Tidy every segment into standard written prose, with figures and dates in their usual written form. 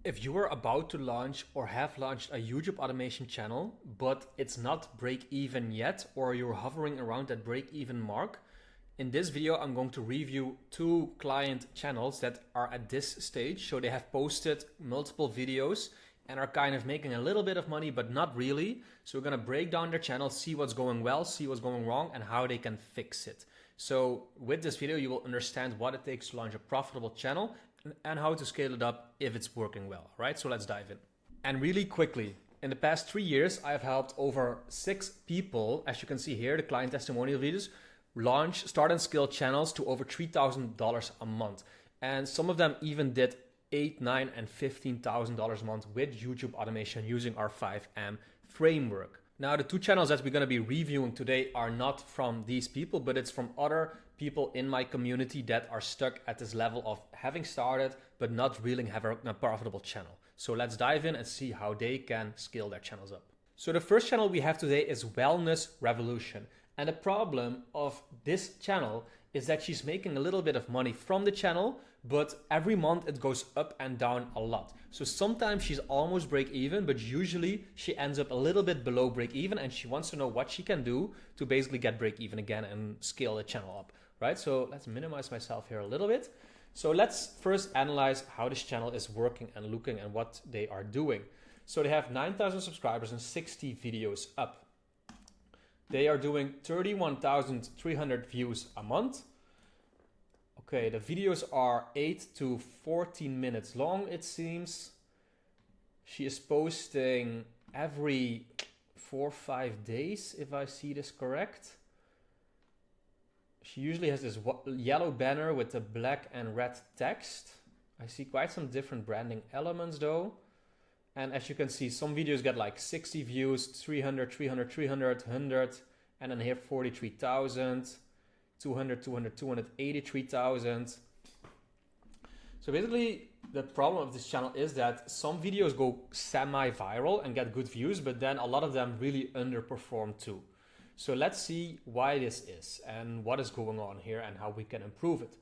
If you are about to launch or have launched a YouTube automation channel, but it's not break even yet, or you're hovering around that break even mark, in this video, I'm going to review two client channels that are at this stage. So they have posted multiple videos and are kind of making a little bit of money, but not really. So we're going to break down their channel, see what's going well, see what's going wrong, and how they can fix it. So with this video, you will understand what it takes to launch a profitable channel and how to scale it up if it's working well, right? So let's dive in. And really quickly, in the past 3 years, I've helped over 6 people, as you can see here, the client testimonial videos, launch, start and scale channels to over $3,000 a month. And some of them even did $8,000, $9,000 and $15,000 a month with YouTube automation using our 5M framework. Now, the two channels that we're going to be reviewing today are not from these people, but it's from other people in my community that are stuck at this level of having started, but not really having a profitable channel. So let's dive in and see how they can scale their channels up. So the first channel we have today is Wellness Revolution. And the problem of this channel is that she's making a little bit of money from the channel, but every month it goes up and down a lot. So sometimes she's almost break even, but usually she ends up a little bit below break even, and she wants to know what she can do to basically get break even again and scale the channel up, right? So let's minimize myself here a little bit. So let's first analyze how this channel is working and looking and what they are doing. So they have 9,000 subscribers and 60 videos up. They are doing 31,300 views a month. Okay, the videos are 8 to 14 minutes long, it seems. She is posting every 4 or 5 days, if I see this correct. She usually has this yellow banner with the black and red text. I see quite some different branding elements though. And as you can see, some videos get like 60 views, 300, 300, 300, 100, and then here 43,000, 200, 200, 283,000. So basically, the problem of this channel is that some videos go semi-viral and get good views, but then a lot of them really underperform too. So let's see why this is and what is going on here and how we can improve it.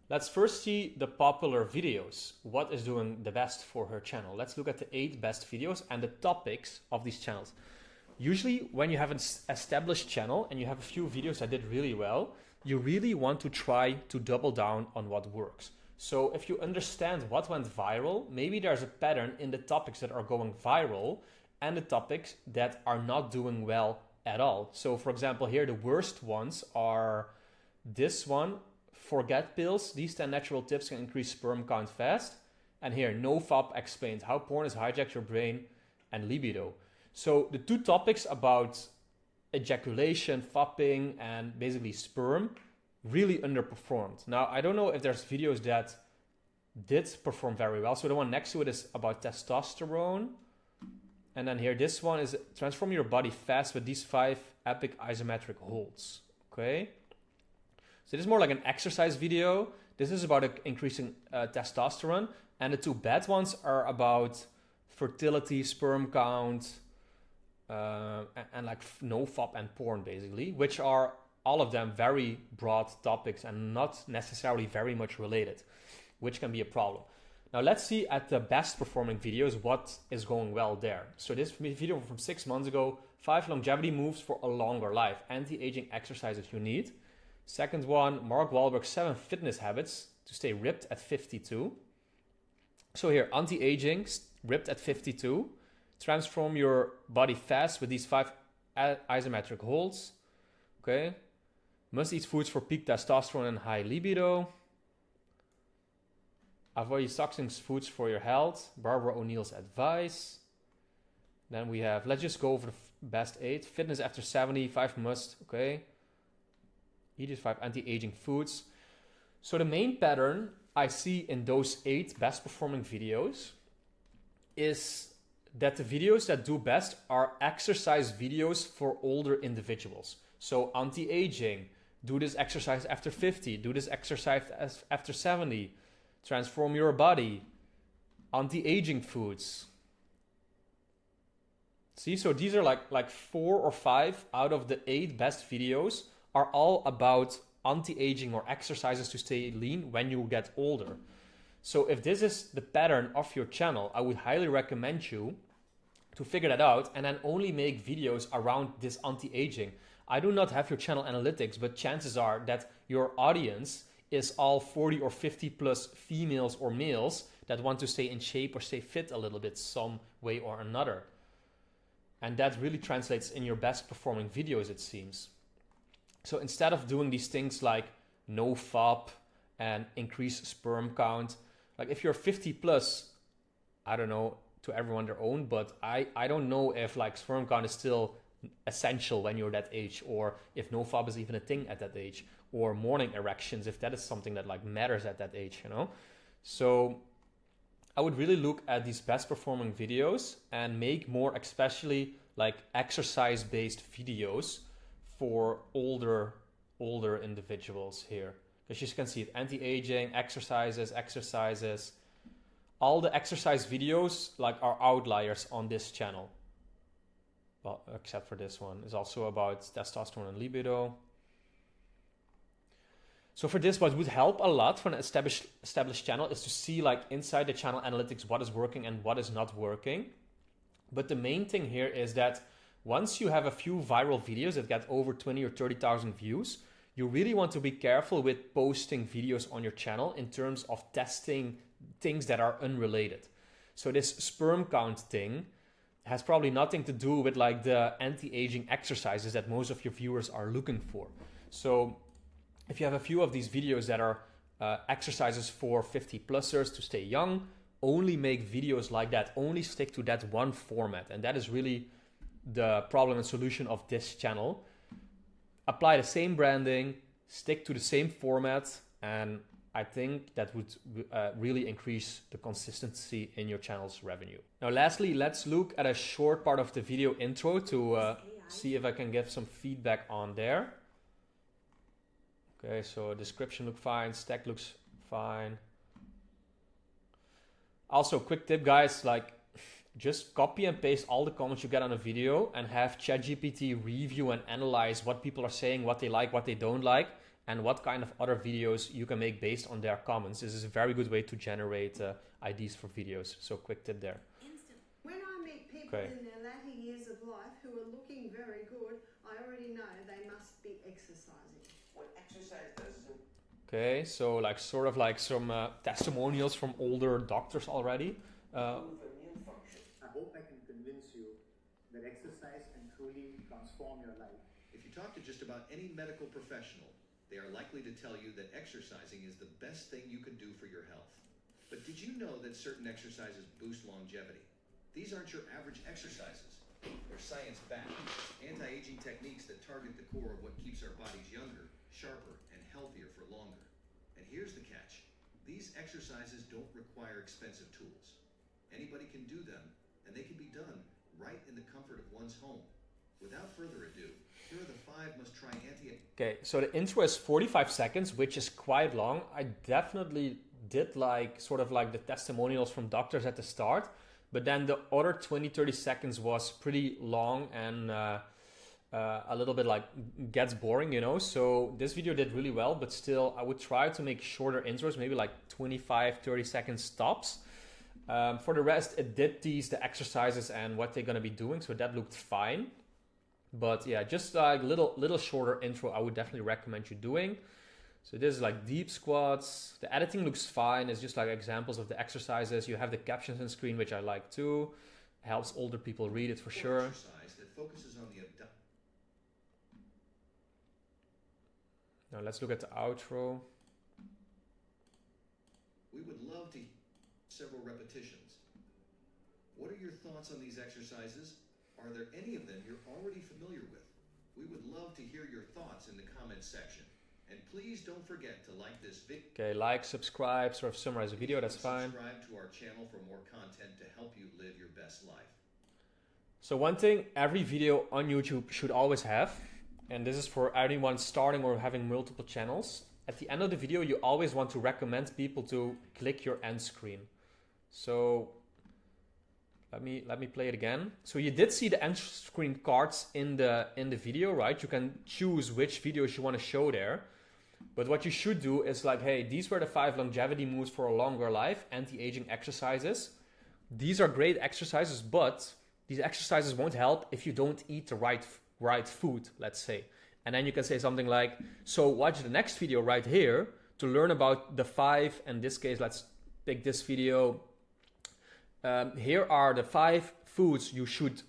Let's first see the popular videos. What is doing the best for her channel? Let's look at the 8 best videos and the topics of these channels. Usually when you have an established channel and you have a few videos that did really well, you really want to try to double down on what works. So if you understand what went viral, maybe there's a pattern in the topics that are going viral and the topics that are not doing well at all. So for example, here the worst ones are this one, forget pills. These 10 natural tips can increase sperm count fast. And here, no FOP explained, how porn has hijacked your brain and libido. So the two topics about ejaculation, fopping, and basically sperm really underperformed. Now, I don't know if there's videos that did perform very well. So the one next to it is about testosterone. And then here, this one is transform your body fast with these 5 epic isometric holds. Okay. So this is more like an exercise video. This is about increasing testosterone. And the two bad ones are about fertility, sperm count, and like no FOP and porn basically, which are all of them very broad topics and not necessarily very much related, which can be a problem. Now let's see at the best performing videos what is going well there. So this video from 6 months ago, 5 longevity moves for a longer life, anti-aging exercises you need. Second one, Mark Wahlberg's 7 fitness habits to stay ripped at 52. So here, anti-aging, ripped at 52. Transform your body fast with these 5 isometric holds. Okay. Must eat foods for peak testosterone and high libido. Avoid toxic foods for your health. Barbara O'Neill's advice. Then we have, let's just go over the best 8. Fitness after 70, 5 must. Okay. Eat these 5 anti-aging foods. So the main pattern I see in those 8 best performing videos is that the videos that do best are exercise videos for older individuals. So anti-aging, do this exercise after 50, do this exercise after 70, transform your body, anti-aging foods. See, so these are like 4 or 5 out of the 8 best videos are all about anti-aging or exercises to stay lean when you get older. So if this is the pattern of your channel, I would highly recommend you to figure that out and then only make videos around this anti-aging. I do not have your channel analytics, but chances are that your audience is all 40 or 50 plus females or males that want to stay in shape or stay fit a little bit some way or another. And that really translates in your best performing videos, it seems. So instead of doing these things like no FOB and increase sperm count, like if you're 50 plus, I don't know, to everyone their own, but I don't know if like sperm count is still essential when you're that age, or if no FOB is even a thing at that age, or morning erections, if that is something that like matters at that age, you know? So I would really look at these best performing videos and make more, especially like exercise based videos for older individuals here. Because you can see it, anti-aging, exercises. All the exercise videos like are outliers on this channel. Well, except for this one. It's also about testosterone and libido. So for this, what would help a lot for an established channel is to see like inside the channel analytics what is working and what is not working. But the main thing here is that once you have a few viral videos that get over 20 or 30,000 views, you really want to be careful with posting videos on your channel in terms of testing things that are unrelated. So this sperm count thing has probably nothing to do with like the anti-aging exercises that most of your viewers are looking for. So if you have a few of these videos that are exercises for 50 plusers to stay young, only make videos like that, only stick to that one format. And that is really the problem and solution of this channel. Apply the same branding, stick to the same format, and I think that would really increase the consistency in your channel's revenue. Now, lastly, let's look at a short part of the video intro to see if I can get some feedback on there. Okay, so description looks fine, stack looks fine. Also, quick tip, guys, like just copy and paste all the comments you get on a video and have ChatGPT review and analyze what people are saying, what they like, what they don't like, and what kind of other videos you can make based on their comments. This is a very good way to generate ideas for videos. So quick tip there. When I meet people in their latter years of life who are looking very good, I already know they must be exercising. What exercise does is Okay, so like sort of like some testimonials from older doctors already. improve immune function. I hope I can convince you that exercise can truly transform your life. If you talk to just about any medical professional, they are likely to tell you that exercising is the best thing you can do for your health. But did you know that certain exercises boost longevity? These aren't your average exercises. They're science-backed, anti-aging techniques that target the core of what keeps our bodies younger, sharper, and healthier for longer. And here's the catch. These exercises don't require expensive tools. Anybody can do them, and they can be done right in the comfort of one's home. Without further ado, here are the 5 must-try anti-aging. Okay, so the intro is 45 seconds, which is quite long. I definitely did like sort of like the testimonials from doctors at the start, but then the other 20-30 seconds was pretty long and a little bit like gets boring, you know. So this video did really well, but still I would try to make shorter intros, maybe like 25-30 seconds tops. For the rest, it did tease the exercises and what they're gonna be doing, so that looked fine. But yeah, just like little shorter intro I would definitely recommend you doing. So this is like deep squats. The editing looks fine. It's just like examples of the exercises. You have the captions on screen, which I like too. Helps older people read it for sure. Exercise that focuses on the Now let's look at the outro. We would love to hear several repetitions. What are your thoughts on these exercises? Are there any of them you're already familiar with? We would love to hear your thoughts in the comments section. And please don't forget to like this video. Okay, like, subscribe, sort of summarize the video, that's fine. Subscribe to our channel for more content to help you live your best life. So one thing every video on YouTube should always have, and this is for anyone starting or having multiple channels, at the end of the video you always want to recommend people to click your end screen. So let me play it again. So you did see the end screen cards in the video, right? You can choose which videos you want to show there. But what you should do is like, hey, these were the 5 longevity moves for a longer life, anti-aging exercises. These are great exercises, but these exercises won't help if you don't eat the right food, let's say. And then you can say something like, so watch the next video right here to learn about the 5, in this case, let's pick this video. Here are the 5 foods you should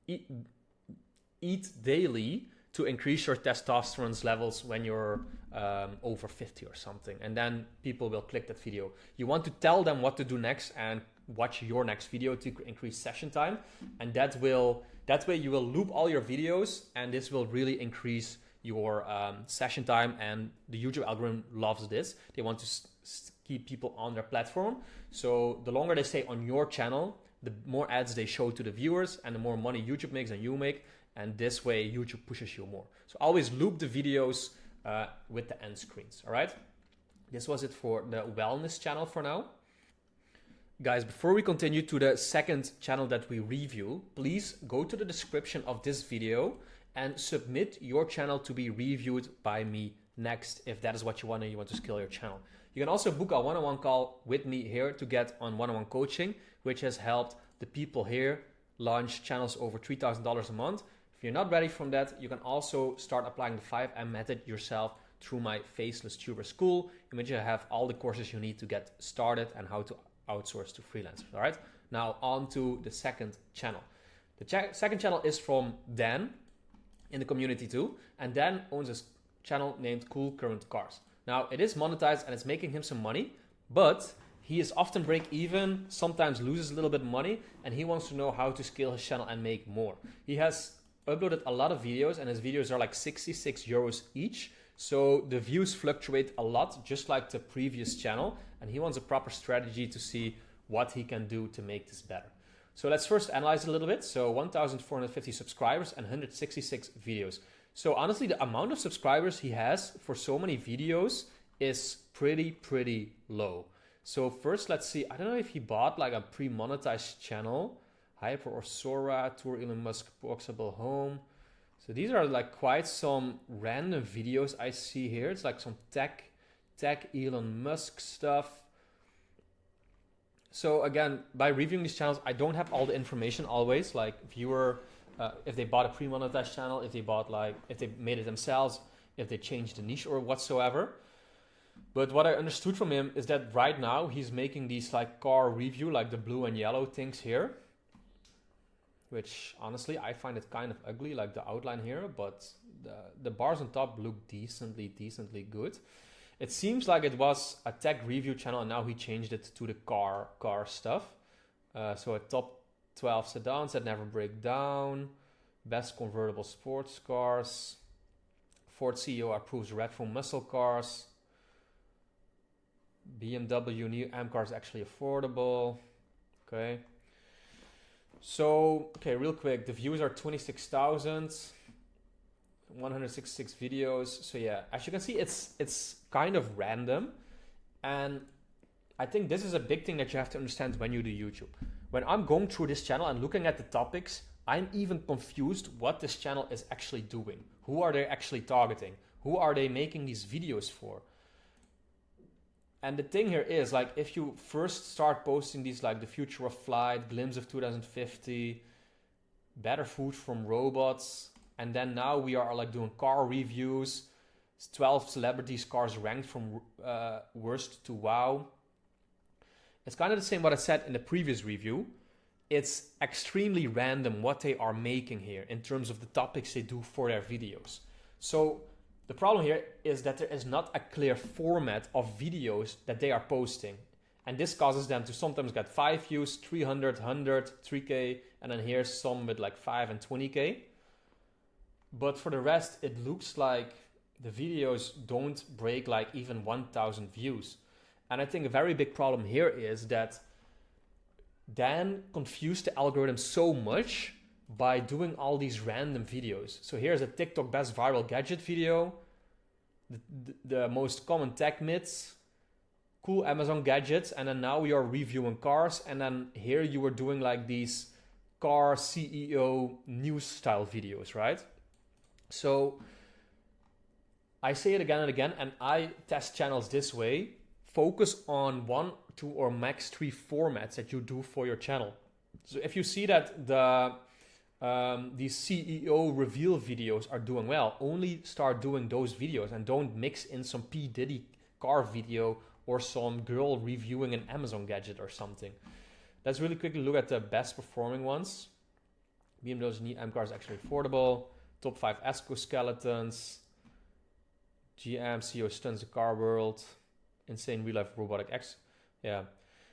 eat daily to increase your testosterone levels when you're over 50 or something. And then people will click that video. You want to tell them what to do next and watch your next video to increase session time. And that way you will loop all your videos, and this will really increase your session time. And the YouTube algorithm loves this. They want to keep people on their platform. So the longer they stay on your channel, the more ads they show to the viewers and the more money YouTube makes and you make. And this way YouTube pushes you more. So always loop the videos with the end screens, all right? This was it for the wellness channel for now. Guys, before we continue to the second channel that we review, please go to the description of this video and submit your channel to be reviewed by me next, if that is what you want and you want to scale your channel. You can also book a one-on-one call with me here to get on one-on-one coaching, which has helped the people here launch channels over $3,000 a month. If you're not ready from that, you can also start applying the 5M method yourself through my Faceless Tuber School, in which I have all the courses you need to get started and how to outsource to freelancers. All right, now on to the second channel. The second channel is from Dan in the community too, and Dan owns a channel named Cool Current Cars. Now it is monetized and it's making him some money, but he is often break even, sometimes loses a little bit of money, and he wants to know how to scale his channel and make more. He has uploaded a lot of videos, and his videos are like 66 euros each. So the views fluctuate a lot, just like the previous channel. And he wants a proper strategy to see what he can do to make this better. So let's first analyze it a little bit. So 1,450 subscribers and 166 videos. So honestly, the amount of subscribers he has for so many videos is pretty low. So first, let's see. I don't know if he bought like a pre-monetized channel. Hyper or Sora, Tour Elon Musk, Boxable Home. So these are like quite some random videos I see here. It's like some tech Elon Musk stuff. So again, by reviewing these channels, I don't have all the information always. Like viewer, if they bought a pre-monetized channel, if they made it themselves, if they changed the niche or whatsoever. But what I understood from him is that right now he's making these like car review, like the blue and yellow things here. Which honestly, I find it kind of ugly, like the outline here, but the bars on top look decently good. It seems like it was a tech review channel, and now he changed it to the car stuff. So a top 12 sedans that never break down, best convertible sports cars, Ford CEO approves Redphone muscle cars, BMW new M car is actually affordable. Okay. So, okay, real quick, the views are 26,000, 166 videos. So yeah, as you can see, it's kind of random. And I think this is a big thing that you have to understand when you do YouTube. When I'm going through this channel and looking at the topics, I'm even confused what this channel is actually doing. Who are they actually targeting? Who are they making these videos for? And the thing here is, like, if you first start posting these, like the future of flight, glimpse of 2050, better food from robots, and then now we are like doing car reviews, 12 celebrities cars ranked from worst to wow. It's kind of the same what I said in the previous review. It's extremely random what they are making here in terms of the topics they do for their videos. So the problem here is that there is not a clear format of videos that they are posting. And this causes them to sometimes get 5 views, 300, 100, 3K, and then here's some with like 5 and 20K. But for the rest, it looks like the videos don't break like even 1,000 views. And I think a very big problem here is that Dan confused the algorithm so much by doing all these random videos. So here's a TikTok best viral gadget video, the most common tech myths, cool Amazon gadgets, and then now we are reviewing cars, and then here you were doing like these car CEO news style videos, right? So I say it again and again, and I test channels this way. Focus on 1, 2, or max 3 formats that you do for your channel. So if you see that these CEO reveal videos are doing well, only start doing those videos and don't mix in some P. Diddy car video or some girl reviewing an Amazon gadget or something. Let's really quickly look at the best performing ones. BMW's need M cars actually affordable. Top 5 exoskeletons. GM CEO stuns the car world. Insane real life robotic X. Yeah.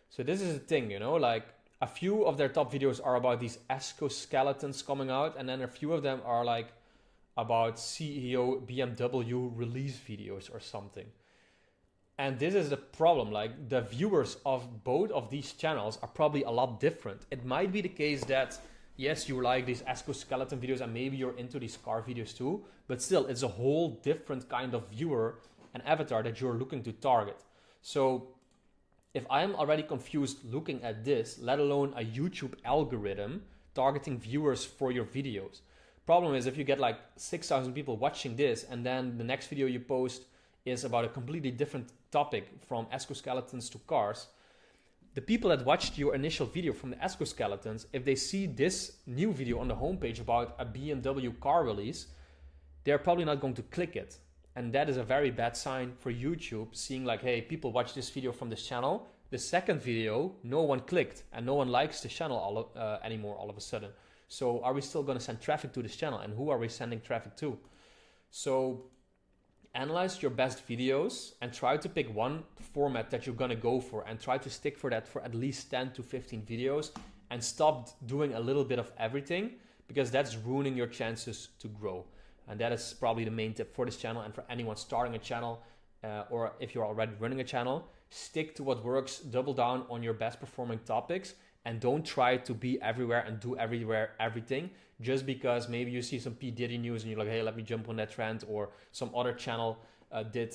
So this is the thing, you know, like a few of their top videos are about these exoskeletons coming out, and then a few of them are like about CEO BMW release videos or something. And this is the problem, like the viewers of both of these channels are probably a lot different. It might be the case that yes, you like these exoskeleton videos and maybe you're into these car videos too, but still it's a whole different kind of viewer and avatar that you're looking to target. So if I'm already confused looking at this, let alone a YouTube algorithm targeting viewers for your videos. Problem is if you get like 6,000 people watching this and then the next video you post is about a completely different topic from exoskeletons to cars, the people that watched your initial video from the exoskeletons, if they see this new video on the homepage about a BMW car release, they're probably not going to click it. And that is a very bad sign for YouTube, seeing like, hey, people watch this video from this channel. The second video, no one clicked and no one likes the channel anymore all of a sudden. So are we still going to send traffic to this channel, and who are we sending traffic to? So analyze your best videos and try to pick one format that you're going to go for and try to stick for that for at least 10 to 15 videos and stop doing a little bit of everything, because that's ruining your chances to grow. And that is probably the main tip for this channel and for anyone starting a channel, or if you're already running a channel. Stick to what works, double down on your best performing topics, and don't try to be everywhere and do everything just because maybe you see some P. Diddy news and you're like, hey, let me jump on that trend, or some other channel did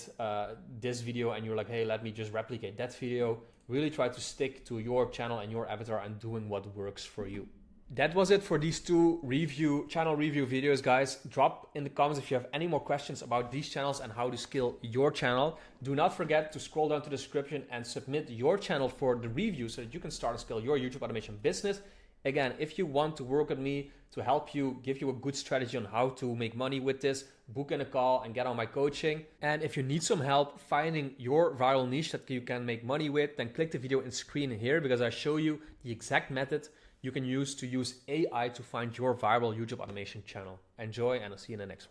this video and you're like, hey, let me just replicate that video. Really try to stick to your channel and your avatar and doing what works for you. That was it for these two channel review videos, guys. Drop in the comments if you have any more questions about these channels and how to scale your channel. Do not forget to scroll down to the description and submit your channel for the review so that you can start and scale your YouTube automation business. Again, if you want to work with me to help you, give you a good strategy on how to make money with this, book in a call and get on my coaching. And if you need some help finding your viral niche that you can make money with, then click the video in screen here, because I show you the exact method you can use AI to find your viral YouTube automation channel. Enjoy, and I'll see you in the next one.